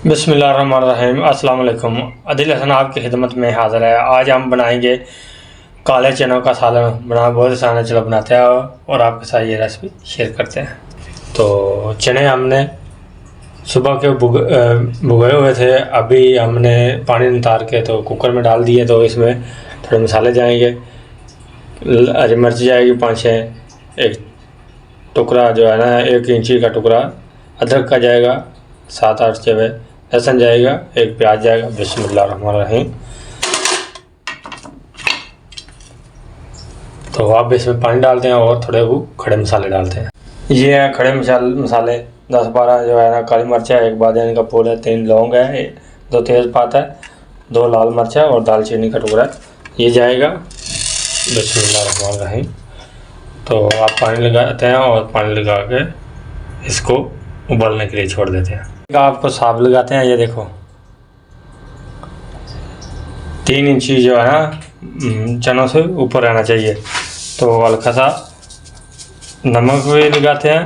बिस्मिल्लाहिर्रहमानिर्रहीम। अस्सलाम वालेकुम। अदिल हसन आपकी खिदमत में हाज़िर है। आज हम बनाएंगे काले चनों का सालन। बनाना बहुत आसान है, चलो बनाते हैं और आपके साथ ये रेसिपी शेयर करते हैं। तो चने हमने सुबह के भुगोए हुए थे, अभी हमने पानी नितार के तो कुकर में डाल दिए। तो इसमें थोड़े मसाले जाएंगे, हरी मिर्च जाएगी 5-6, एक टुकड़ा जो है ना 1 इंची का टुकड़ा अदरक का जाएगा, 7-8 चवे लहसुन जाएगा, 1 प्याज जाएगा। बिस्मिल्लाहिर्रहमानिर्रहीम। तो आप इसमें पानी डालते हैं और थोड़े वो खड़े मसाले डालते हैं। ये है खड़े मसाले 10-12 जो है ना काली मिर्च है, 1 बादियान का फूल है, 3 लौंग है, 2 तेज़पात है, 2 लाल मिर्च है और दालचीनी का टुकड़ा है, ये जाएगा। बिस्मिल्लाहिर्रहमानिर्रहीम। तो आप पानी लगाते हैं और पानी लगा के इसको उबलने के लिए छोड़ देते हैं। आपको साब लगाते हैं, ये देखो 3 इंची जो है ना चनों से ऊपर रहना चाहिए। तो हल्का सा नमक भी लगाते हैं।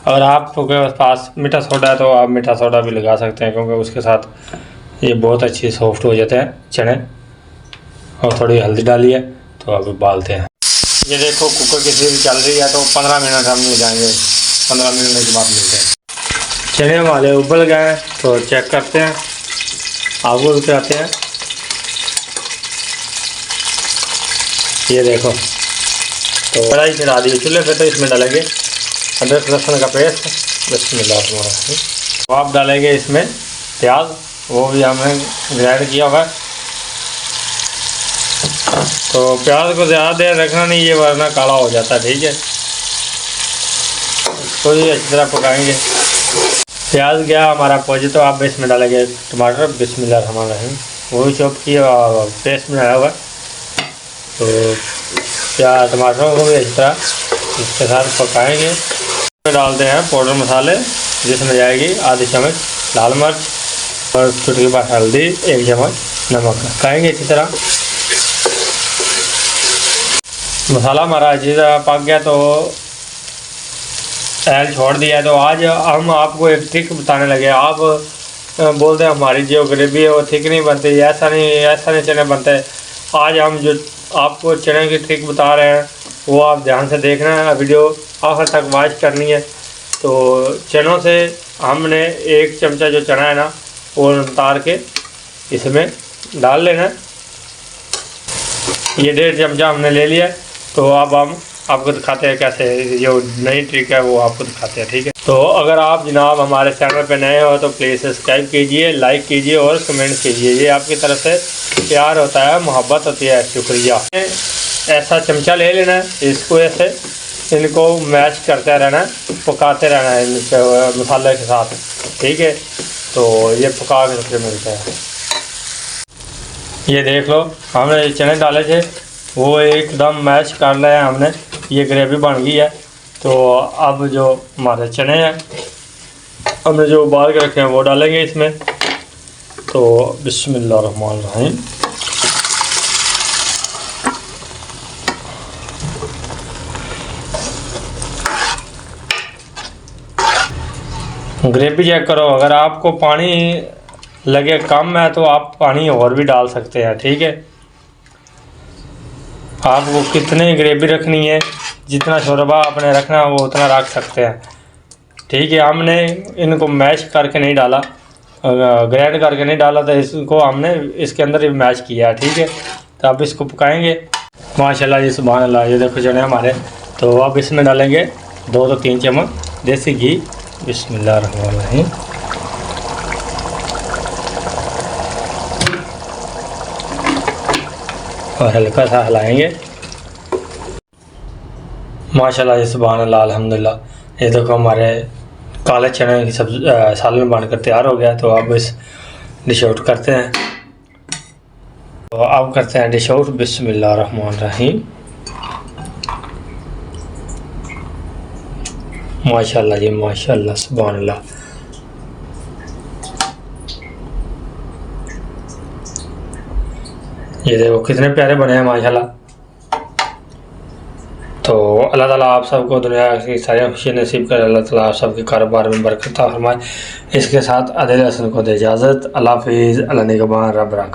अगर आपके पास मीठा सोडा है तो आप मीठा सोडा भी लगा सकते हैं, क्योंकि उसके साथ ये बहुत अच्छी सॉफ्ट हो जाते हैं चने। और थोड़ी हल्दी डालिए तो अब उबालते हैं। ये देखो कुकर की सीटी चल रही है, तो 15 मिनट हम मिल जाएंगे। 15 मिनट के बाद मिलते हैं। चने हमारे उबल गए हैं तो चेक करते हैं, आग उबलते आते हैं। ये देखो तो कढ़ाई चढ़ा दी चूल्हे पे, तो इसमें डालेंगे अदरक लहसुन का पेस्ट। बिस्मिल्लाहिर्रहमानिर्रहीम। तो आप डालेंगे इसमें प्याज, वो भी हमने ग्राइंड किया हुआ है। तो प्याज को ज़्यादा देर रखना नहीं, ये वरना काला हो जाता है, ठीक है। इसको भी अच्छी तरह पकाएंगे। प्याज गया हमारा पहुँचे तो आप इसमें डालेंगे टमाटर। बिस्मिल्लाहिर्रहमानिर्रहीम। वो भी चॉप किया पेस्ट बनाया हुआ है। तो प्याज टमाटरों को भी अच्छी तरह इसके साथ पकाएंगे। डालते हैं पाउडर मसाले, जिसमें जाएगी आधी चम्मच लाल मिर्च और चुटकी भर हल्दी, 1 चम्मच नमक। पकाएंगे अच्छी तरह। मसाला हमारा अच्छी तरह पक गया तो तेल छोड़ दिया है। तो आज हम आपको एक ट्रिक बताने लगे। आप बोलते हैं हमारी जो ग्रेवी है वो ठीक नहीं बनती, ऐसा नहीं चने बनते। आज हम जो आपको चने की ट्रिक बता रहे हैं वो आप ध्यान से देखना है, वीडियो आखिर तक वॉच करनी है। तो चनों से हमने 1 चमचा जो चना है ना वो उतार के इसमें डाल लेना है। ये 1.5 चमचा हमने ले लिया है। तो अब हम आपको दिखाते हैं कैसे, जो नई ट्रिक है वो आपको दिखाते हैं, ठीक है। तो अगर आप जनाब हमारे चैनल पे नए हो तो प्लीज़ सब्सक्राइब कीजिए, लाइक कीजिए और कमेंट कीजिए। ये आपकी तरफ से प्यार होता है, मोहब्बत होती है, शुक्रिया। ऐसा चमचा ले लेना है, इसको ऐसे इनको मैश करते रहना है, पकाते रहना है मसाले के साथ, ठीक है। तो ये पका के सबसे मिलते हैं। ये देख लो हमने चने डाले थे वो एकदम मैश कर लिया है हमने, ये ग्रेवी बन गई है। तो अब जो हमारे चने हैं हमने जो उबाल के रखे हैं वो डालेंगे इसमें। तो बिस्मिल्लाहिर्रहमानिर्रहीम। ग्रेवी चेक करो, अगर आपको पानी लगे कम है तो आप पानी और भी डाल सकते हैं, ठीक है। आपको कितनी ग्रेवी रखनी है, जितना शोरबा आपने रखना है वो उतना रख सकते हैं, ठीक है। हमने इनको मैश करके नहीं डाला, ग्राइंड करके नहीं डाला, तो इसको हमने इसके अंदर ही मैश किया है, ठीक है। तो अब इसको पकाएंगे। माशाल्लाह जी सुभान अल्लाह। ये देखो चने हमारे। तो अब इसमें डालेंगे 2 से 3 चम्मच देसी घी। बिस्मिल्लाहिर्रहमानिर्रहीम। और हल्का सा हिलाएंगे। माशाल्लाह जी सुभान अल्लाह, अल्हम्दुलिल्लाह। ये देखो हमारे काले चने की सालन बनकर तैयार हो गया। तो अब इस डिश आउट करते हैं। तो अब करते हैं डिश आउट। बिस्मिल्लाहिर्रहमानिर्रहीम। माशाल्लाह जी माशाल्लाह सुभान अल्लाह। ये देखो कितने प्यारे बने हैं माशाल्लाह। तो अल्लाह ताला आप सबको दुनिया की सारी खुशी नसीब करे। अल्लाह ताला आप सबके कारोबार में बरकत फरमाए। इसके साथ आदिल हसन को दे इजाज़त। अल्लाह हाफिज़। अल्लाह निगहबान रब रखा।